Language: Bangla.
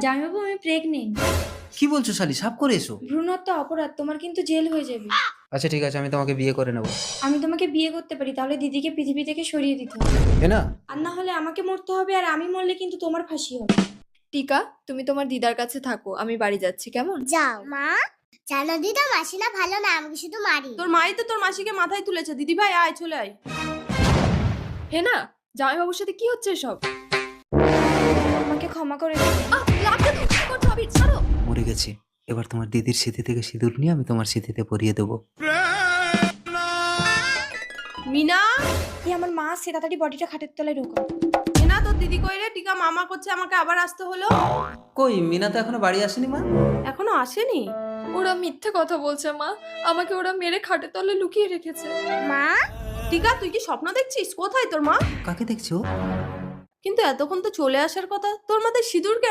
জামাইবাবু আমি প্রেগনেন্ট। কি বলছো শালি? সাফ করে এসো। ভ্রূণহত্যা অপরাধ, তোমার কিন্তু জেল হয়ে যাবে। আচ্ছা ঠিক আছে, আমি তোমাকে বিয়ে করে নেবো। আমি তোমাকে বিয়ে করতে পারি, তাহলে দিদিকে পৃথিবী থেকে সরিয়ে দিতে হবে। না আর না হলে আমাকে মরতে হবে, আর আমি মরলে কিন্তু তোমার ফাঁসি হবে। টিকা, তুমি তোমার দিদার কাছে থাকো, আমি বাড়ি যাচ্ছি, কেমন? যাও মা, জানো দিদা মাসি না ভালো না, আমাকে শুধু মারি। তোর মাই তো তোর মাসিকে মাথায় তুলেছে। দিদি ভাই আয়, চলে আয়। হে না, জামাইবাবুর সাথে কি হচ্ছে এসব? আমাকে ক্ষমা করে দিও। লাগবে তো, কি করছো আবির? ছাড়ো। মরে গেছে। এবার তোমার দিদির স্মৃতি থেকে সিঁদুর নিয়ে আমি তোমার স্মৃতিতে পরিয়ে দেবো। মিনা, এই আমার মা সে তাড়াতাড়ি বডিটা খাটের তলায় ঢোকা। হে না, তোর দিদি কই রে? টিকা মামা করছে, আমাকে আবার আসতে হলো। কই মিনা তো এখনো বাড়ি আসেনি মা? এখনো আসেনি? ওরা মিথ্যে কথা বলছে মা, আমাকে ওরা মেরে খাটের তলে লুকিয়ে রেখেছে। মা টিকা, তুই কি স্বপ্ন দেখছিস? কোথায় তোর মা? কাকে দেখছো? কিন্তু এতক্ষণ তো চলে আসার কথা, তোর মাথায় সিঁদুর কেন?